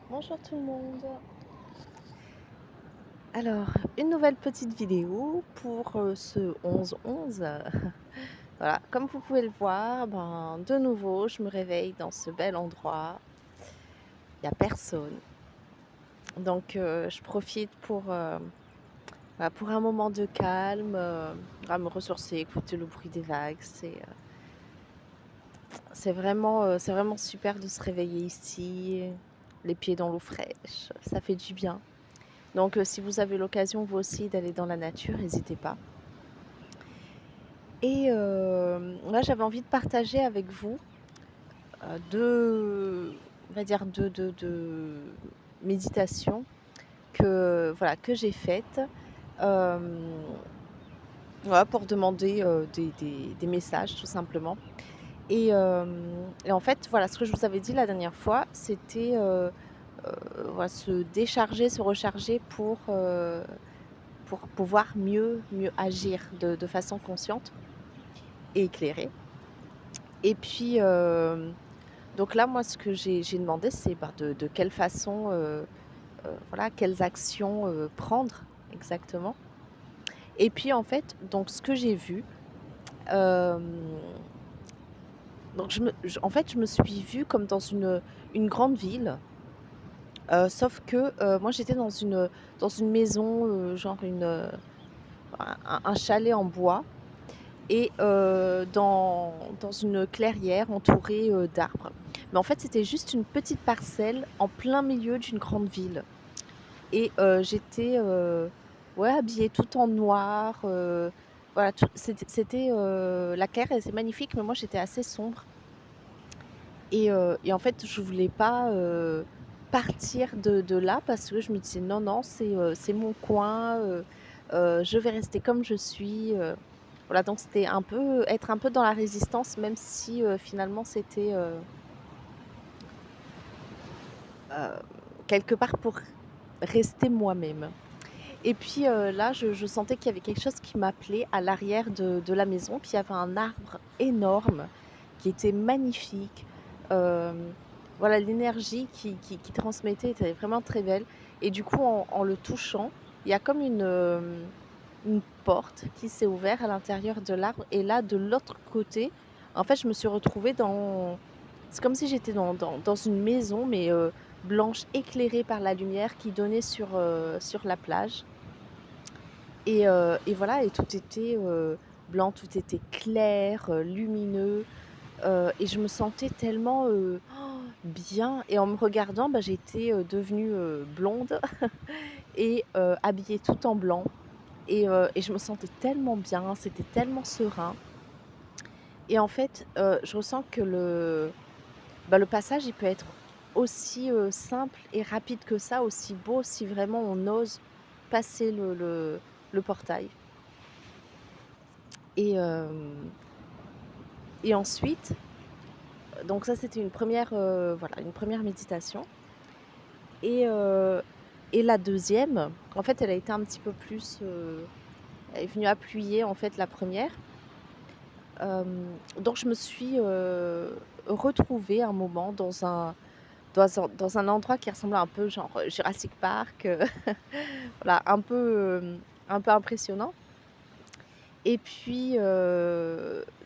Bonjour tout le monde. Alors, une nouvelle petite vidéo pour ce 11-11. Voilà, comme vous pouvez le voir, ben, de nouveau, je me réveille dans ce bel endroit. Il n'y a personne. Donc, je profite voilà, pour un moment de calme, à me ressourcer, écouter le bruit des vagues. C'est vraiment super de se réveiller ici, les pieds dans l'eau fraîche. Ça fait du bien. Donc, si vous avez l'occasion, vous aussi, d'aller dans la nature, n'hésitez pas. Et là, j'avais envie de partager avec vous, 2, on va dire 2 méditations que, voilà, que j'ai faites, hem, voilà, pour demander, des messages tout simplement. Et en fait, voilà, ce que je vous avais dit la dernière fois, c'était, voilà, se décharger, se recharger pour pouvoir mieux agir de façon consciente et éclairée. Et puis, donc là, moi, ce que j'ai demandé, c'est, bah, de quelle façon, voilà, quelles actions, prendre exactement. Et puis, en fait, donc ce que j'ai vu, hem, donc en fait, je me suis vue comme dans une grande ville, sauf que, moi, j'étais dans une maison, genre un chalet en bois et dans une clairière entourée, d'arbres. Mais en fait, c'était juste une petite parcelle en plein milieu d'une grande ville et j'étais, ouais, habillée tout en noir, voilà, tout c'était, la clairière, elle était magnifique, mais moi, j'étais assez sombre et en fait, je voulais pas, partir de là parce que je me disais: «Non, non, c'est mon coin, je vais rester comme je suis», voilà, donc c'était un peu être un peu dans la résistance, même si, finalement c'était, heu, quelque part pour rester moi-même. Et puis, là, je sentais qu'il y avait quelque chose qui m'appelait à l'arrière de la maison. Puis il y avait un arbre énorme qui était magnifique. Hem, voilà, l'énergie qui transmettait était vraiment très belle et du coup, en le touchant, il y a comme une porte qui s'est ouverte à l'intérieur de l'arbre et là, de l'autre côté, en fait, je me suis retrouvée dans c'est comme si j'étais dans une maison mais, blanche éclairée par la lumière qui donnait sur la plage. Et voilà et tout était, blanc, tout était clair, lumineux, et je me sentais tellement, bien et en me regardant, bah, j'étais, devenue, blonde et habillée tout en blanc et je me sentais tellement bien, c'était tellement serein et en fait, je ressens que le passage, il peut être aussi, simple et rapide que ça, aussi beau si vraiment on ose passer le portail et hem et ensuite, donc ça, c'était une première voilà, une première méditation et la deuxième, en fait, elle a été un petit peu plus, elle est venue appuyer, en fait, la première. Donc je me suis, retrouvée un moment dans un endroit qui ressemblait un peu genre, Jurassic Park, voilà, un peu impressionnant. Et puis,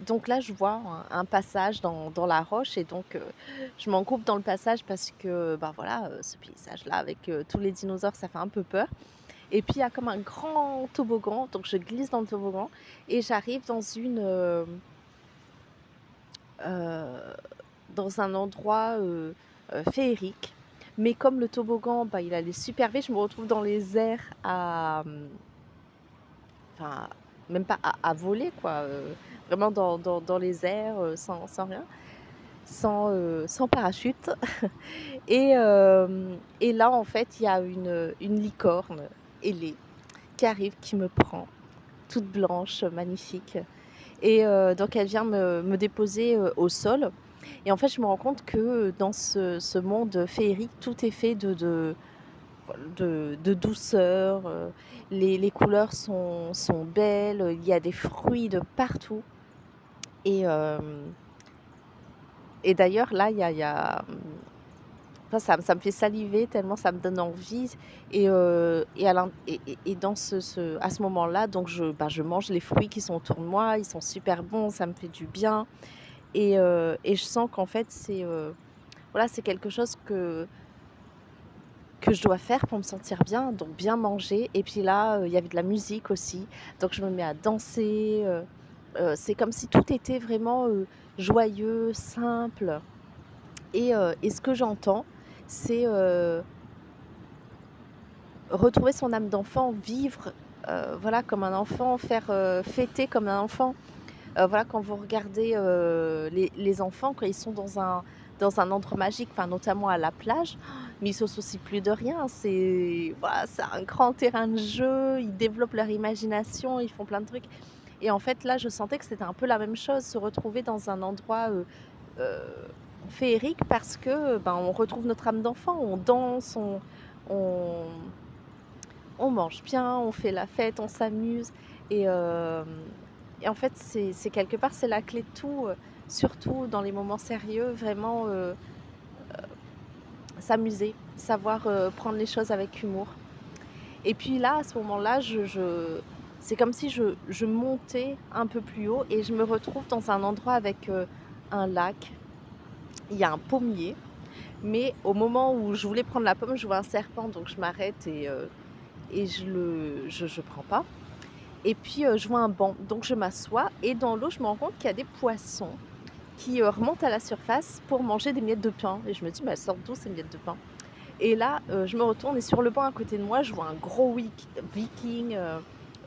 donc là, je vois un passage dans la roche et donc je m'engouffre dans le passage parce que, bah, voilà, ce paysage-là avec, tous les dinosaures, ça fait un peu peur. Et puis il y a comme un grand toboggan, donc je glisse dans le toboggan et j'arrive heu, dans un endroit, féerique. Mais comme le toboggan, bah, il allait super vite, je me retrouve dans les airs enfin, même pas à voler quoi, vraiment dans les airs, sans rien, sans parachute et là, en fait, il y a une licorne ailée qui arrive, qui me prend, toute blanche, magnifique et donc elle vient me déposer, au sol et en fait, je me rends compte que, dans ce monde féerique, tout est fait de douceur, les couleurs sont belles, il y a des fruits de partout et d'ailleurs là, il y a, enfin ça me fait saliver tellement ça me donne envie et à l'in et dans à ce moment-là, donc je mange les fruits qui sont autour de moi, ils sont super bons, ça me fait du bien et je sens qu'en fait voilà, c'est quelque chose que je dois faire pour me sentir bien, donc bien manger et puis là, il y avait de la musique aussi, donc je me mets à danser, c'est comme si tout était vraiment, joyeux, simple et ce que j'entends, c'est, retrouver son âme d'enfant, vivre, voilà, comme un enfant, faire, fêter comme un enfant. Voilà, quand vous regardez, les enfants, quand ils sont dans un endroit magique, enfin, notamment à la plage, mais ils se soucient plus de rien. C'est voilà, c'est un grand terrain de jeu, ils développent leur imagination, ils font plein de trucs et en fait, là, je sentais que c'était un peu la même chose, se retrouver dans un endroit, heu, féerique parce que, ben, on retrouve notre âme d'enfant, on danse, on on mange bien, on fait la fête, on s'amuse et hem et en fait, c'est quelque part, c'est la clé de tout, surtout dans les moments sérieux, vraiment, s'amuser, savoir, prendre les choses avec humour et puis là, à ce moment-là, je c'est comme si je montais un peu plus haut et je me retrouve dans un endroit avec, un lac. Il y a un pommier, mais au moment où je voulais prendre la pomme, je vois un serpent, donc je m'arrête et je prends pas. Et puis, je vois un banc, donc je m'assois et dans l'eau, je me rends compte qu'il y a des poissons qui, remontent à la surface pour manger des miettes de pain et je me dis: «Mais elles sortent d'où ces miettes de pain?» Et là, je me retourne et sur le banc à côté de moi, je vois un gros viking,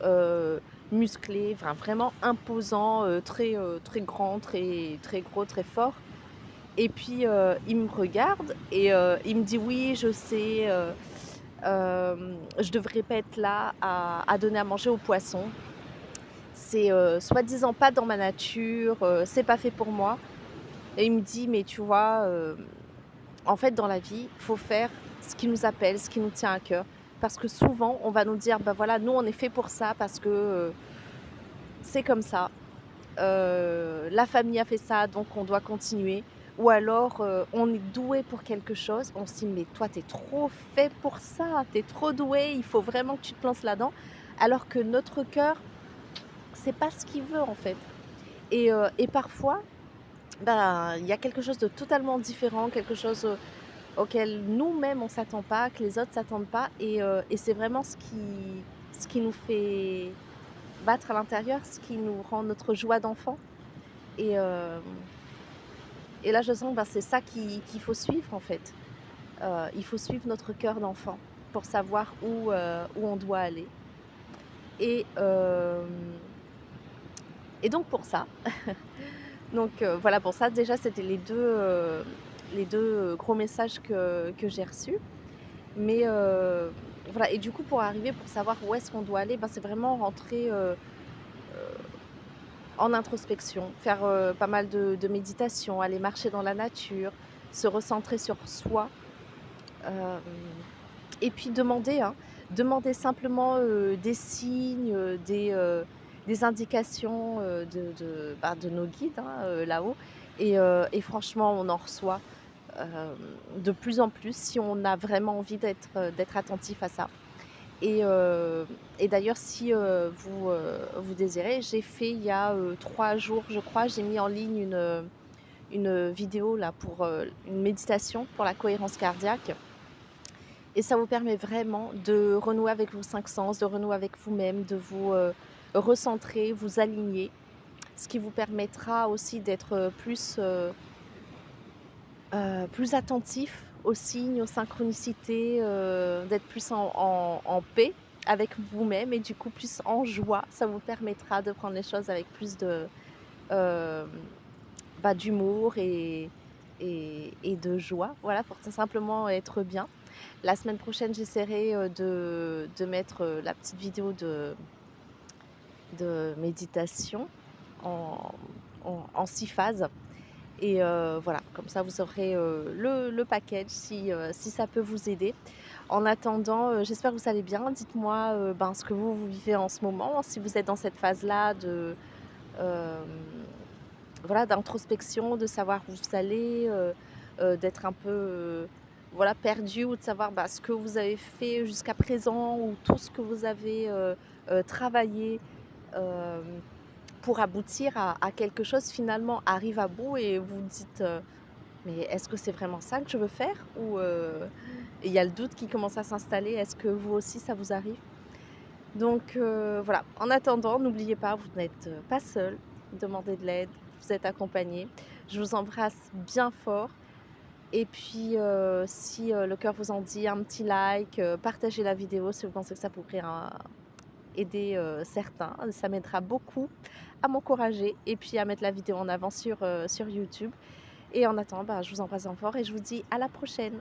heu, musclé, enfin vraiment imposant, très grand, très gros, très fort et puis, il me regarde et il me dit: «Oui, je sais, je devrais pas être là à donner à manger aux poissons. C'est, soi-disant pas dans ma nature, c'est pas fait pour moi» et il me dit: «Mais tu vois, en fait, dans la vie, faut faire ce qui nous appelle, ce qui nous tient à cœur». Parce que souvent, on va nous dire: «Bah, voilà, nous, on est fait pour ça parce que, c'est comme ça, la famille a fait ça, donc on doit continuer» ou alors, on est doué pour quelque chose, on se dit: «Mais toi, tu es trop fait pour ça, tu es trop doué, il faut vraiment que tu te lances là-dedans». Alors que notre cœur, c'est pas ce qu'il veut, en fait et parfois, ben, il y a quelque chose de totalement différent, quelque chose, auquel nous-mêmes on s'attend pas, que les autres s'attendent pas et c'est vraiment ce qui nous fait battre à l'intérieur, ce qui nous rend notre joie d'enfant et hem et là je sens, ben, c'est ça qu'il faut suivre en fait. Il faut suivre notre cœur d'enfant pour savoir où on doit aller et hem et donc pour ça, donc voilà pour ça déjà c'était les 2 gros messages que j'ai reçus. Mais voilà et du coup pour arriver, pour savoir où est-ce qu'on doit aller, ben, c'est vraiment rentrer, en introspection, faire, pas mal de méditation, aller marcher dans la nature, se recentrer sur soi, hem et puis demander, hein, demander simplement, des signes, des indications, de nos guides, hein, là-haut et franchement on en reçoit, de plus en plus si on a vraiment envie d'être attentif à ça et d'ailleurs si, vous désirez, j'ai fait il y a, 3 jours je crois, j'ai mis en ligne une vidéo là pour, une méditation pour la cohérence cardiaque et ça vous permet vraiment de renouer avec vos 5 sens, de renouer avec vous-même, de vous, recentrer, vous aligner. Ce qui vous permettra aussi d'être, plus attentif aux signes, aux synchronicités, d'être plus en paix avec vous-même et du coup plus en joie. Ça vous permettra de prendre les choses avec plus hem, d'humour et de joie, voilà, pour tout simplement être bien. La semaine prochaine, j'essaierai, de mettre, la petite vidéo de méditation en en 6 phases et voilà, comme ça vous aurez, le package si ça peut vous aider. En attendant, j'espère que vous allez bien. Dites-moi, ben, ce que vous vivez en ce moment, si vous êtes dans cette phase-là hem, voilà, d'introspection, de savoir où vous allez, d'être un peu, voilà, perdu ou de savoir, bah, ce que vous avez fait jusqu'à présent ou tout ce que vous avez, travaillé, hem, pour aboutir à quelque chose finalement arrive à bout et vous dites, «Mais est-ce que c'est vraiment ça que je veux faire?» ou et il y a le doute qui commence à s'installer. Est-ce que vous aussi ça vous arrive? Donc voilà, en attendant, n'oubliez pas, vous n'êtes, pas seul, demandez de l'aide, vous êtes accompagné. Je vous embrasse bien fort et puis, si, le cœur vous en dit, un petit like, partagez la vidéo si vous pensez que ça pourrait, aider, certains. Ça m'aidera beaucoup à m'encourager et puis à mettre la vidéo en avant sur YouTube et en attendant, bah, je vous embrasse bien fort et je vous dis à la prochaine.